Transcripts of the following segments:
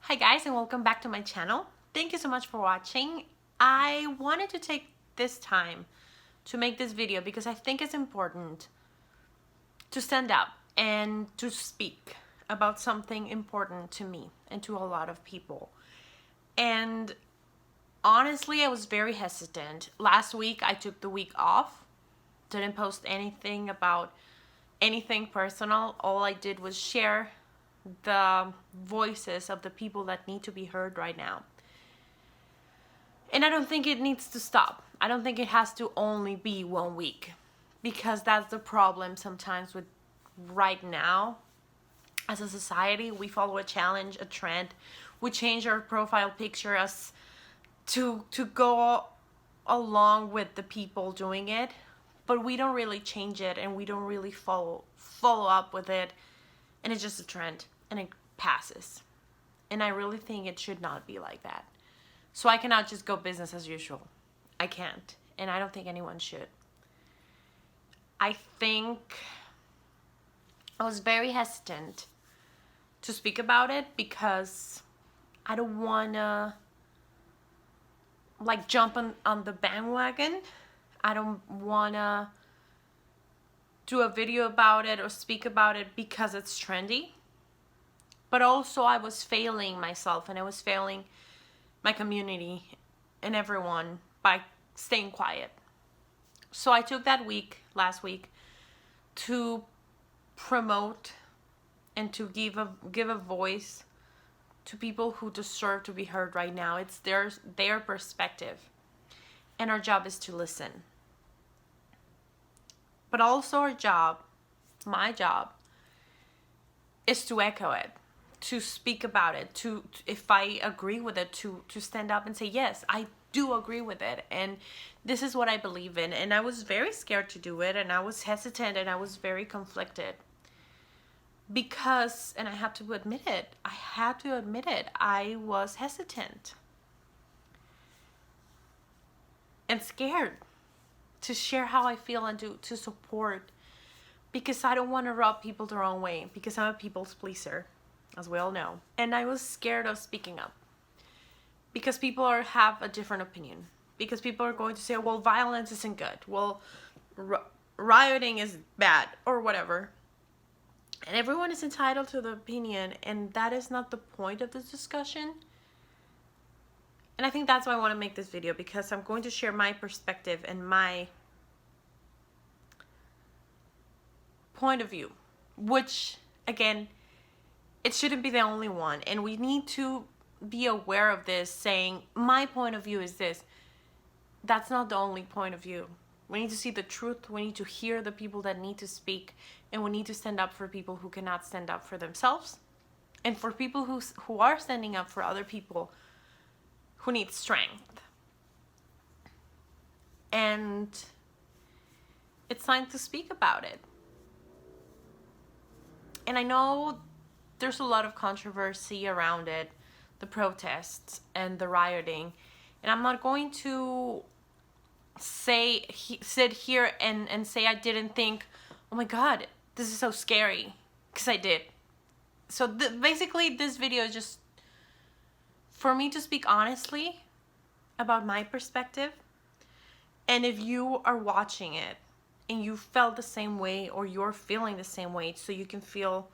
Hi guys, and welcome back to my channel. Thank you so much for watching. I wanted to take this time to make this video because I think it's important to stand up and to speak about something important to me and to a lot of people. And honestly, I was very hesitant. Last week I took the week off, didn't post anything about anything personal. All I did was share the voices of the people that need to be heard right now. And I don't think it needs to stop. I don't think it has to only be 1 week, because that's the problem sometimes with right now. As a society, we follow a challenge, a trend. We change our profile picture as to go along with the people doing it, but we don't really change it and we don't really follow up with it, and it's just a trend and it passes. And I really think it should not be like that. So I cannot just go business as usual. I can't. And I don't think anyone should. I think I was very hesitant to speak about it because I don't want to jump on the bandwagon. I don't want to do a video about it or speak about it because it's trendy. But also I was failing myself and I was failing my community and everyone by staying quiet. So I took that week, last week, to promote and to give a voice to people who deserve to be heard right now. It's their perspective. And our job is to listen. But also our job, my job, is to echo it, to speak about it, to if I agree with it, to stand up and say, yes, I do agree with it, and this is what I believe in. And I was very scared to do it, and I was hesitant, and I was very conflicted because, and I had to admit it, I was hesitant and scared to share how I feel and to support, because I don't want to rub people the wrong way, because I'm a people's pleaser, as we all know. And I was scared of speaking up because people have a different opinion, because people are going to say, well, violence isn't good, well, rioting is bad, or whatever. And everyone is entitled to the opinion, and that is not the point of this discussion. And I think that's why I want to make this video, because I'm going to share my perspective and my point of view, which, again, it shouldn't be the only one. And we need to be aware of this, saying, my point of view is this. That's not the only point of view. We need to see the truth. We need to hear the people that need to speak. And we need to stand up for people who cannot stand up for themselves. And for people who are standing up for other people who need strength. And it's time to speak about it. And I know there's a lot of controversy around it, the protests and the rioting. And I'm not going to sit here and say I didn't think, oh my God, this is so scary, because I did. So basically this video is just for me to speak honestly about my perspective. And if you are watching it and you felt the same way, or you're feeling the same way, so you can feel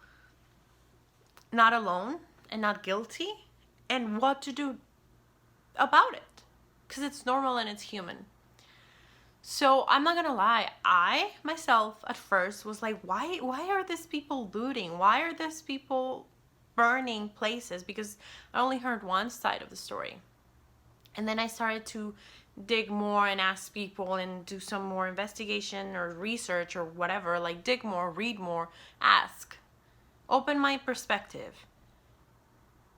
not alone and not guilty, and what to do about it, because it's normal and it's human. So I'm not gonna lie, I myself at first was like, why are these people looting? Why are these people burning places? Because I only heard one side of the story. And then I started to dig more and ask people and do some more investigation or research or whatever, like dig more, read more, ask, open my perspective.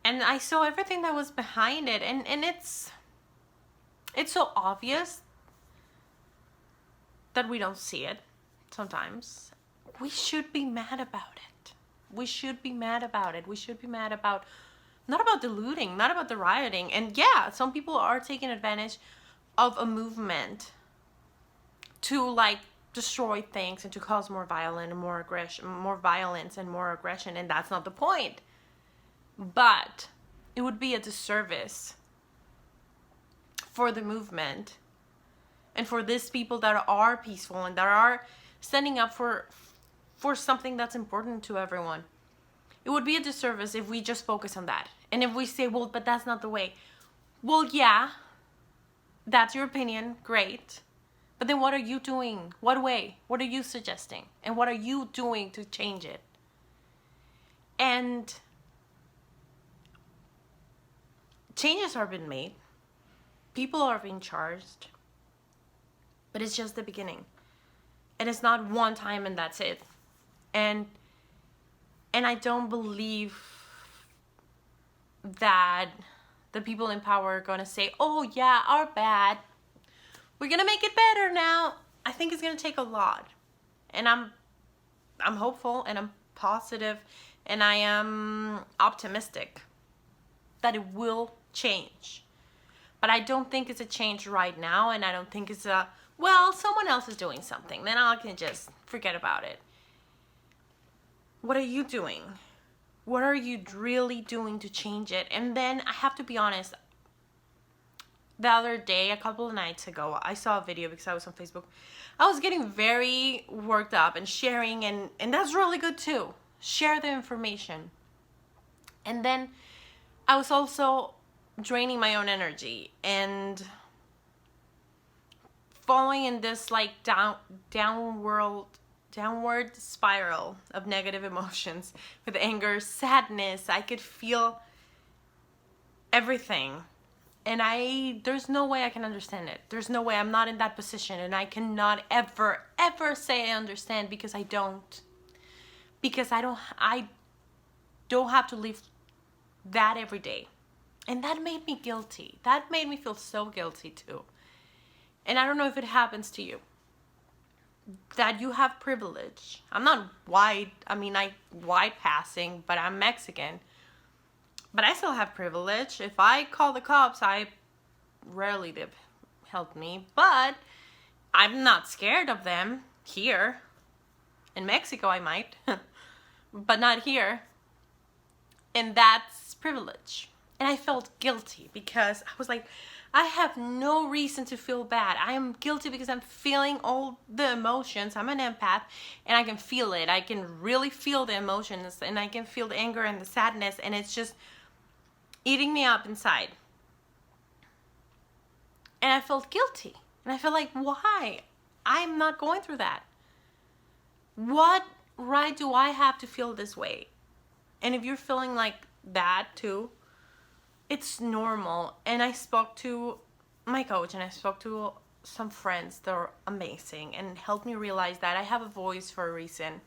And I saw everything that was behind it, and it's so obvious that we don't see it sometimes. We should be mad about it. We should be mad about it. We should be mad about, not about the looting, not about the rioting. And yeah, some people are taking advantage of a movement to destroy things and to cause more violence and more aggression, and that's not the point. But it would be a disservice for the movement and for these people that are peaceful and that are standing up for something that's important to everyone. It would be a disservice if we just focus on that. And if we say, well, but that's not the way. Well, yeah, that's your opinion. Great. But then what are you doing? What way? What are you suggesting? And what are you doing to change it? And changes are being made. People are being charged. But it's just the beginning. And it's not one time and that's it. And I don't believe that the people in power are going to say, oh yeah, our bad. We're going to make it better now. I think it's going to take a lot. And I'm hopeful and I'm positive and I am optimistic that it will change. But I don't think it's a change right now, and I don't think it's well, someone else is doing something, then I can just forget about it. What are you doing? What are you really doing to change it? And then I have to be honest, the other day, a couple of nights ago, I saw a video because I was on Facebook. I was getting very worked up and sharing, and that's really good too. Share the information. And then I was also draining my own energy and falling in this like downward spiral of negative emotions with anger, sadness. I could feel everything. And there's no way I can understand it. There's no way. I'm not in that position, and I cannot ever say I understand because I don't. Because I don't have to live that every day. And that made me guilty. That made me feel so guilty too. And I don't know if it happens to you. That you have privilege. I'm not white. I'm white passing, but I'm Mexican. But I still have privilege. If I call the cops, rarely they've helped me. But I'm not scared of them here. In Mexico, I might. But not here. And that's privilege. And I felt guilty because I was like, I have no reason to feel bad. I am guilty because I'm feeling all the emotions. I'm an empath and I can feel it. I can really feel the emotions and I can feel the anger and the sadness, and it's just eating me up inside. And I felt guilty. And I felt like, why? I'm not going through that. What right do I have to feel this way? And if you're feeling like that too, it's normal. And I spoke to my coach and I spoke to some friends that are amazing and helped me realize that I have a voice for a reason.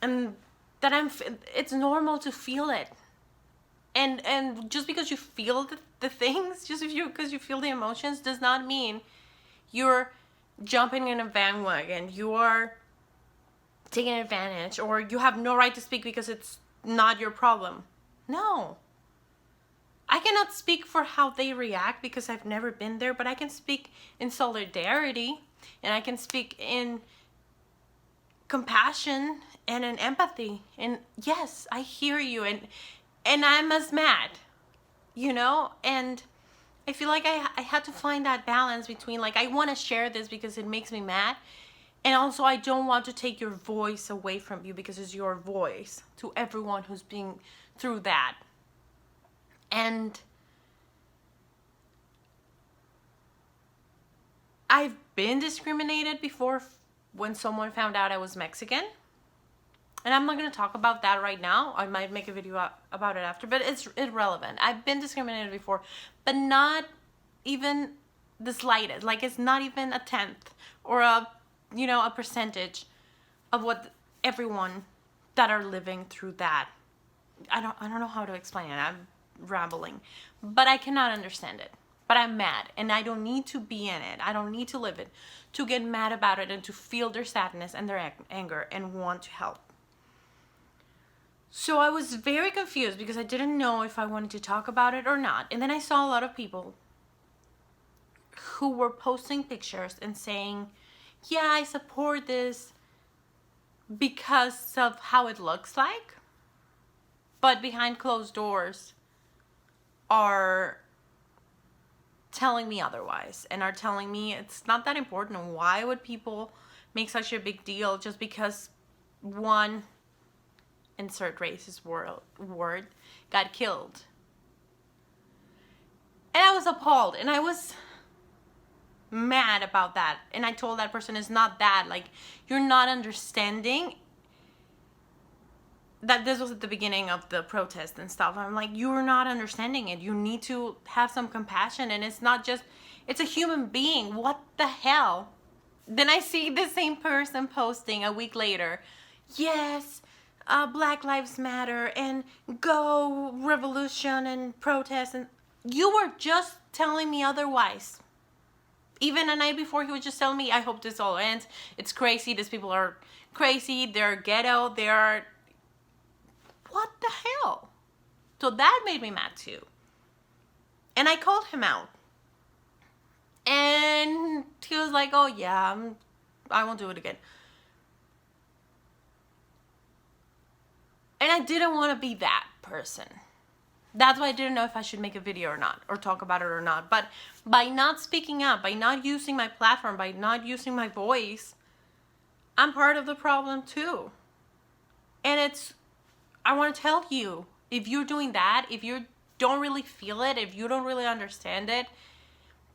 And that it's normal to feel it. And just because you feel the things, because you feel the emotions, does not mean you're jumping in a bandwagon, you are taking advantage, or you have no right to speak because it's not your problem. No. I cannot speak for how they react because I've never been there, but I can speak in solidarity and I can speak in compassion and in empathy. And yes, I hear you and I'm as mad, and I feel like I had to find that balance between like, I want to share this because it makes me mad. And also I don't want to take your voice away from you because it's your voice to everyone who's been through that. And I've been discriminated before when someone found out I was Mexican. And I'm not going to talk about that right now. I might make a video about it after, but it's irrelevant. I've been discriminated before, but not even the slightest. Like, it's not even a tenth or a percentage of what everyone that are living through that. I don't know how to explain it. I'm rambling, but I cannot understand it. But I'm mad, and I don't need to be in it. I don't need to live it to get mad about it and to feel their sadness and their anger and want to help. So I was very confused because I didn't know if I wanted to talk about it or not. And then I saw a lot of people who were posting pictures and saying, yeah, I support this because of how it looks like. But behind closed doors, are telling me otherwise and are telling me it's not that important. Why would people make such a big deal just because one, insert racist word, got killed? And I was appalled, and I was mad about that. And I told that person, it's not that, like, you're not understanding that this was at the beginning of the protest and stuff. I'm like, you're not understanding it. You need to have some compassion. And it's not just, it's a human being. What the hell? Then I see the same person posting a week later, yes, Black Lives Matter and go revolution and protest. And you were just telling me otherwise. Even a night before, he was just telling me, I hope this all ends. It's crazy. These people are crazy. They're ghetto. They're... What the hell? So that made me mad too. And I called him out. And he was like, oh yeah, I won't do it again. And I didn't want to be that person. That's why I didn't know if I should make a video or not, or talk about it or not. But by not speaking up, by not using my platform, by not using my voice, I'm part of the problem too. And it's, I want to tell you, if you're doing that, if you don't really feel it, if you don't really understand it,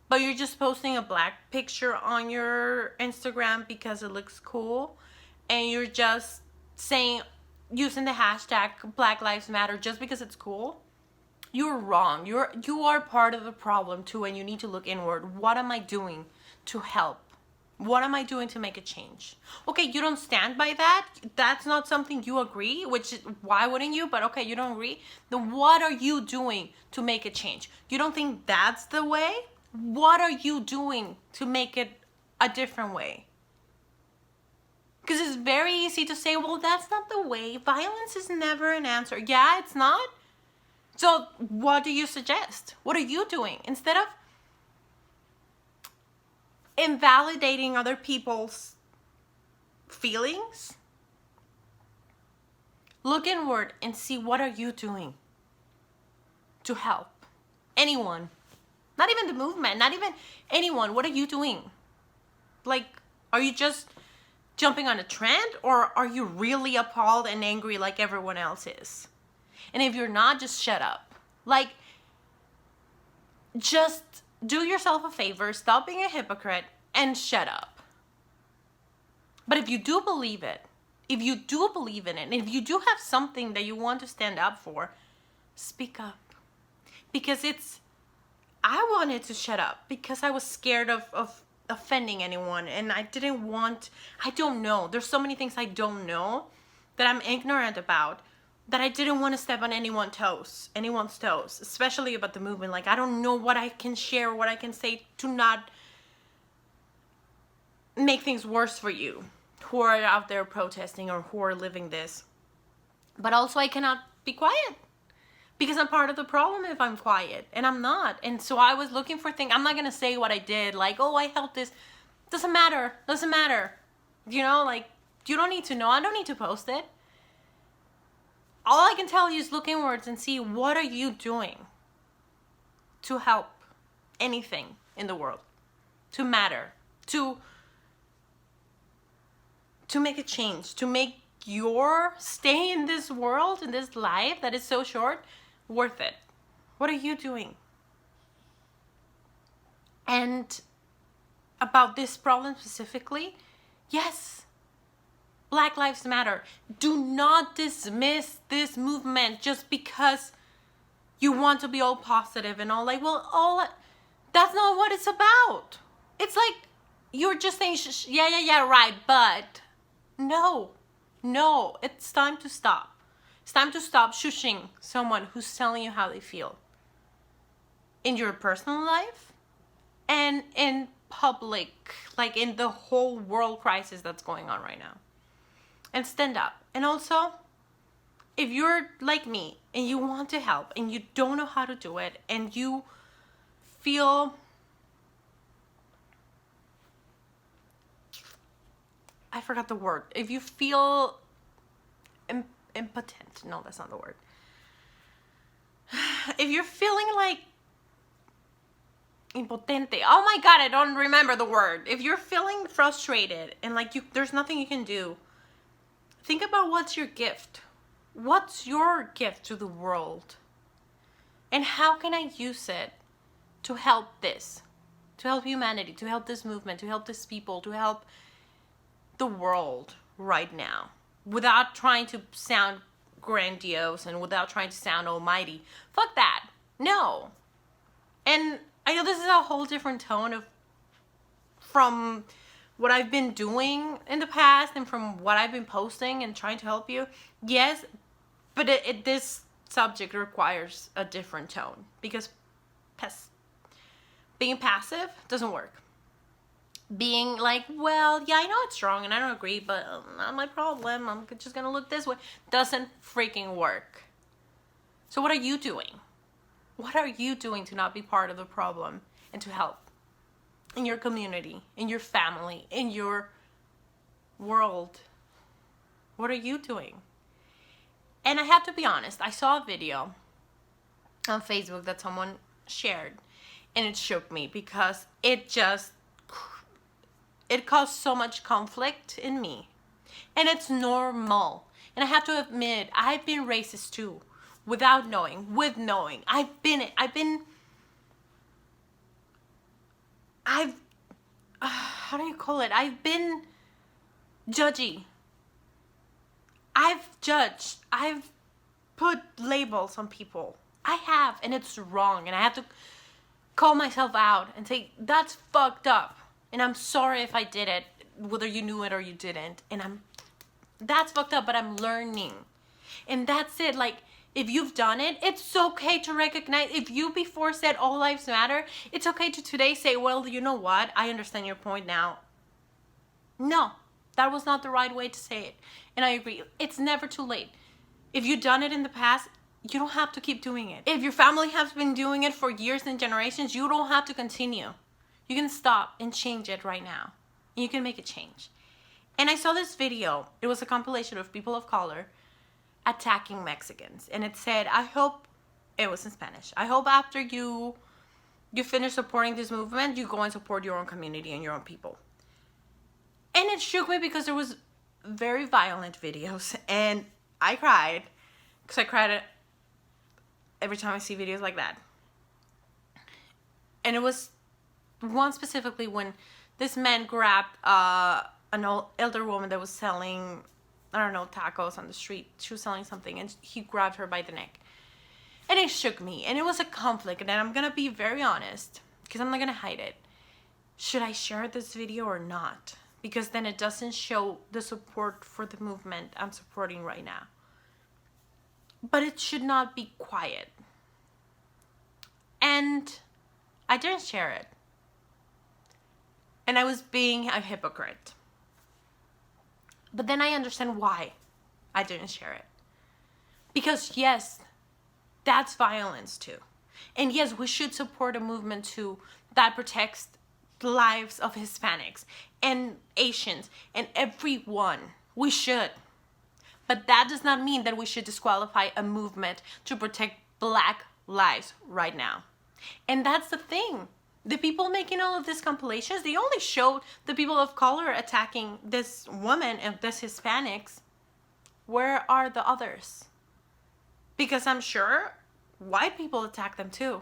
but you're just posting a black picture on your Instagram because it looks cool, and you're just saying, using the hashtag Black Lives Matter just because it's cool, you're wrong. You are part of the problem too, and you need to look inward. What am I doing to help? What am I doing to make a change? Okay, you don't stand by that. That's not something you agree, which why wouldn't you? But okay, you don't agree. Then what are you doing to make a change? You don't think that's the way? What are you doing to make it a different way? Because it's very easy to say, well, that's not the way. Violence is never an answer. Yeah, it's not. So what do you suggest? What are you doing? Instead of invalidating other people's feelings, look inward and see, what are you doing to help anyone? Not even the movement, not even anyone. What are you doing? Like, are you just jumping on a trend, or are you really appalled and angry like everyone else is? And if you're not, just shut up. Like, just do yourself a favor, stop being a hypocrite, and shut up. But if you do believe it, if you do believe in it, and if you do have something that you want to stand up for, speak up. Because I wanted to shut up because I was scared of offending anyone, and I don't know. There's so many things I don't know that I'm ignorant about, that I didn't want to step on anyone's toes, especially about the movement. Like, I don't know what I can share, what I can say to not make things worse for you who are out there protesting or who are living this. But also, I cannot be quiet because I'm part of the problem if I'm quiet, and I'm not. And so I was looking for things. I'm not going to say what I did, like, oh, I helped this. Doesn't matter. You know, like, you don't need to know. I don't need to post it. All I can tell you is look inwards and see, what are you doing to help anything in the world, to matter, to make a change, to make your stay in this world, in this life that is so short, worth it. What are you doing? And about this problem specifically, yes, Black Lives Matter. Do not dismiss this movement just because you want to be all positive and all like, well, that's not what it's about. It's like you're just saying, yeah, right, but no, it's time to stop. It's time to stop shushing someone who's telling you how they feel in your personal life and in public, like in the whole world crisis that's going on right now. And stand up. And also, if you're like me and you want to help and you don't know how to do it, and you feel, I forgot the word. If you feel impotent, no, that's not the word. if you're feeling like impotente, oh my god, I don't remember the word. If you're feeling frustrated and like there's nothing you can do, think about what's your gift. What's your gift to the world? And how can I use it to help this? To help humanity, to help this movement, to help these people, to help the world right now. Without trying to sound grandiose and without trying to sound almighty. Fuck that. No. And I know this is a whole different tone from what I've been doing in the past and from what I've been posting and trying to help you. Yes, but this subject requires a different tone because being passive doesn't work. Being like, well, yeah, I know it's wrong and I don't agree, but not my problem. I'm just gonna look this way. Doesn't freaking work. So what are you doing? What are you doing to not be part of the problem and to help in your community, in your family, in your world? What are you doing? And I have to be honest, I saw a video on Facebook that someone shared and it shook me because it caused so much conflict in me. And it's normal. And I have to admit, I've been racist too. Without knowing, with knowing. I've been how do you call it? I've been judgy. I've judged. I've put labels on people. I have, and it's wrong. And I have to call myself out and say, that's fucked up. And I'm sorry if I did it, whether you knew it or you didn't. And that's fucked up, but I'm learning. And that's it. Like, if you've done it, it's okay to recognize. If you before said all lives matter, it's okay to today say, well, you know what? I understand your point now. No, that was not the right way to say it. And I agree. It's never too late. If you've done it in the past, you don't have to keep doing it. If your family has been doing it for years and generations, you don't have to continue. You can stop and change it right now. And you can make a change. And I saw this video. It was a compilation of people of color attacking Mexicans. And it said, I hope, it was in Spanish, I hope after you finish supporting this movement, you go and support your own community and your own people. And it shook me because there was very violent videos. And I cried. Because I cried every time I see videos like that. And it was one specifically when this man grabbed an elder woman that was selling, I don't know, tacos on the street. She was selling something and he grabbed her by the neck. And it shook me. And it was a conflict. And I'm going to be very honest because I'm not going to hide it. Should I share this video or not? Because then it doesn't show the support for the movement I'm supporting right now. But it should not be quiet. And I didn't share it. And I was being a hypocrite. But then I understand why I didn't share it. Because yes, that's violence too. And yes, we should support a movement too that protects the lives of Hispanics and Asians and everyone. We should. But that does not mean that we should disqualify a movement to protect Black lives right now. And that's the thing. The people making all of these compilations, they only showed the people of color attacking this woman and this Hispanics. Where are the others? Because I'm sure white people attack them too.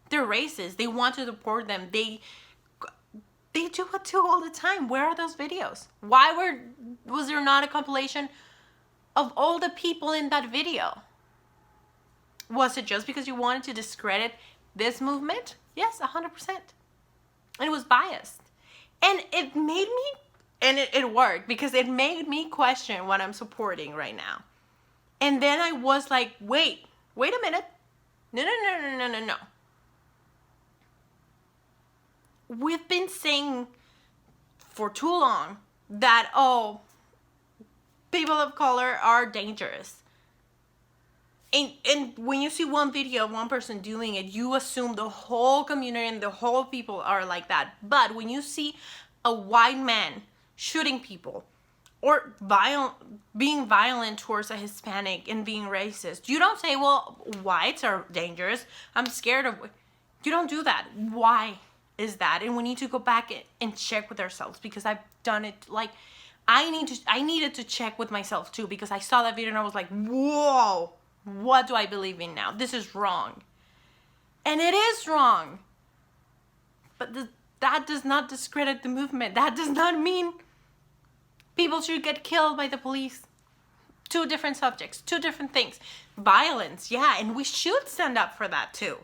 They're racist. They want to deport them. They do it too all the time. Where are those videos? Why was there not a compilation of all the people in that video? Was it just because you wanted to discredit this movement? Yes, 100%. And it was biased. And it made me, and it worked because it made me question what I'm supporting right now. And then I was like, wait a minute. No. We've been saying for too long that, oh, people of color are dangerous. And when you see one video of one person doing it, you assume the whole community and the whole people are like that. But when you see a white man shooting people, or being violent towards a Hispanic and being racist. You don't say, well, whites are dangerous, I'm scared of. You don't do that. Why is that? And we need to go back and check with ourselves, because I've done it. Like, I needed to check with myself too, because I saw that video and I was like, whoa, what do I believe in now? This is wrong. And it is wrong. But that does not discredit the movement. That does not mean people should get killed by the police. Two different subjects, two different things. Violence, yeah, and we should stand up for that too.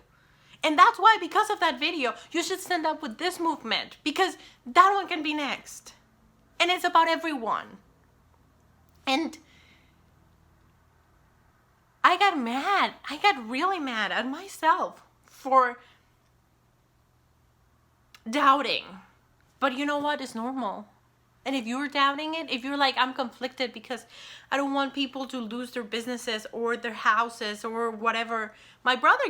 And that's why, because of that video, you should stand up with this movement, because that one can be next. And it's about everyone. And I got mad. I got really mad at myself for doubting. But you know what? It's normal. And if you're doubting it, if you're like, I'm conflicted because I don't want people to lose their businesses or their houses or whatever. My brother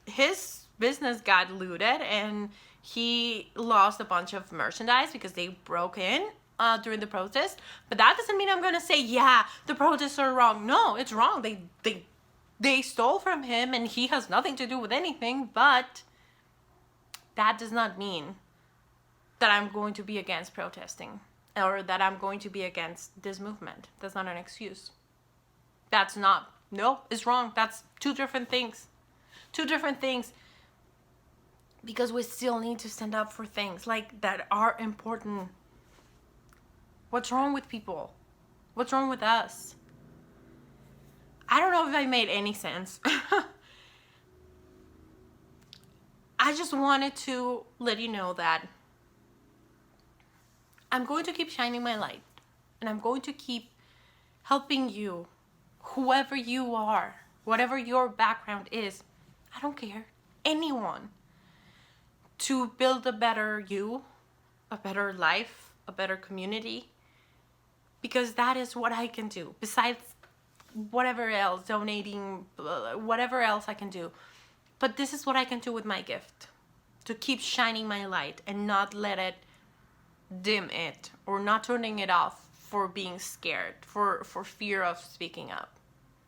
his business got looted and he lost a bunch of merchandise because they broke in during the protest. But that doesn't mean I'm going to say, yeah, the protests are wrong. No, it's wrong. They stole from him and he has nothing to do with anything. But that does not mean that I'm going to be against protesting or that I'm going to be against this movement. That's not an excuse. It's wrong. That's two different things. Two different things. Because we still need to stand up for things like that are important. What's wrong with people? What's wrong with us? I don't know if I made any sense. I just wanted to let you know that I'm going to keep shining my light, and I'm going to keep helping you, whoever you are, whatever your background is. I don't care. Anyone. To build a better you, a better life, a better community. Because that is what I can do. Besides whatever else, donating, whatever else I can do. But this is what I can do with my gift. To keep shining my light and not let it dim it, or not turning it off for being scared, for fear of speaking up,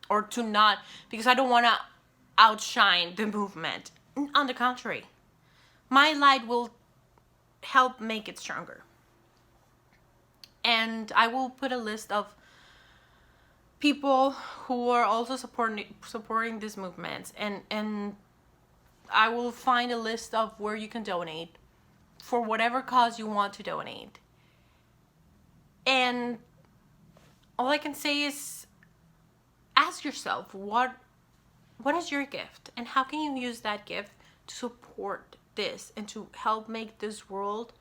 or to not, because I don't want to outshine the movement. On the contrary, my light will help make it stronger. And I will put a list of people who are also supporting this movement, and I will find a list of where you can donate for whatever cause you want to donate. And all I can say is ask yourself, what is your gift, and how can you use that gift to support this and to help make this world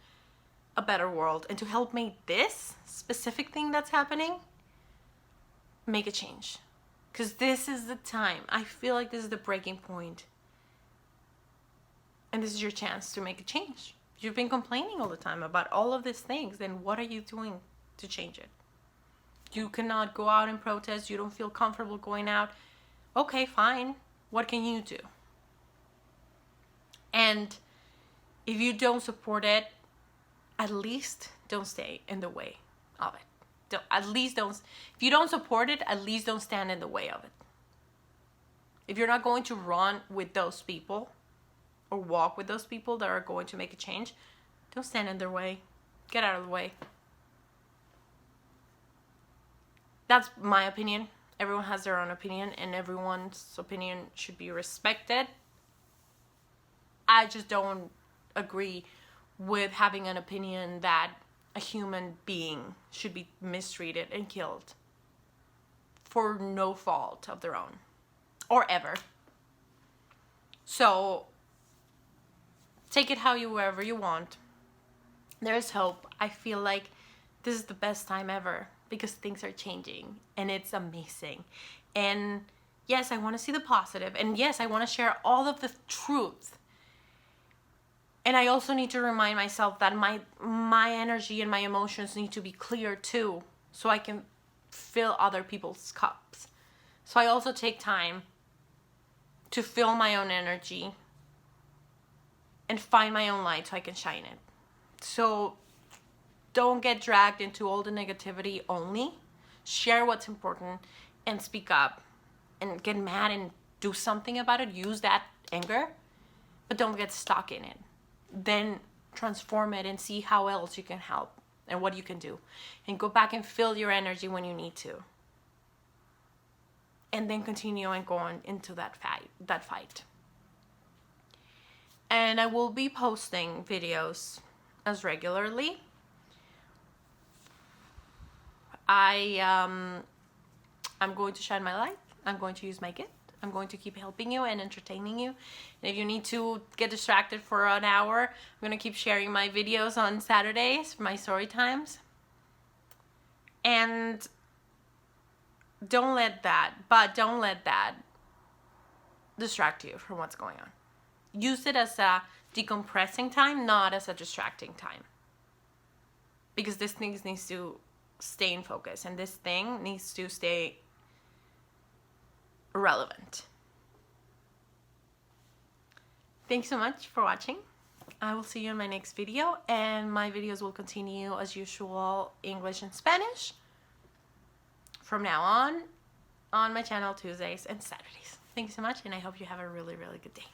a better world, and to help make this specific thing that's happening make a change. Because this is the time. I feel like this is the breaking point, and this is your chance to make a change. You've been complaining all the time about all of these things, then what are you doing to change it? You cannot go out and protest. You don't feel comfortable going out. Okay, fine. What can you do? And if you don't support it, at least don't stay in the way of it. If you don't support it, at least don't stand in the way of it. If you're not going to run with those people or walk with those people that are going to make a change, don't stand in their way. Get out of the way. That's my opinion. Everyone has their own opinion, and everyone's opinion should be respected. I just don't agree with having an opinion that a human being should be mistreated and killed for no fault of their own or ever. So take it however you want. There's hope. I feel like this is the best time ever because things are changing and it's amazing. And yes, I want to see the positive, and yes, I want to share all of the truth. And I also need to remind myself that my energy and my emotions need to be clear too, so I can fill other people's cups. So I also take time to fill my own energy and find my own light so I can shine it. So don't get dragged into all the negativity only. Share what's important and speak up and get mad and do something about it. Use that anger, but don't get stuck in it. Then transform it and see how else you can help and what you can do. And go back and fill your energy when you need to. And then continue and go on into that fight. And I will be posting videos as regularly. I'm going to shine my light. I'm going to use my gift. I'm going to keep helping you and entertaining you. And if you need to get distracted for an hour, I'm going to keep sharing my videos on Saturdays, my story times. And don't let that distract you from what's going on. Use it as a decompressing time, not as a distracting time. Because this thing needs to stay in focus, and this thing needs to stay relevant. Thanks so much for watching. I will see you in my next video, and my videos will continue as usual, English and Spanish, from now on my channel, Tuesdays and Saturdays. Thank you so much, and I hope you have a really, really good day.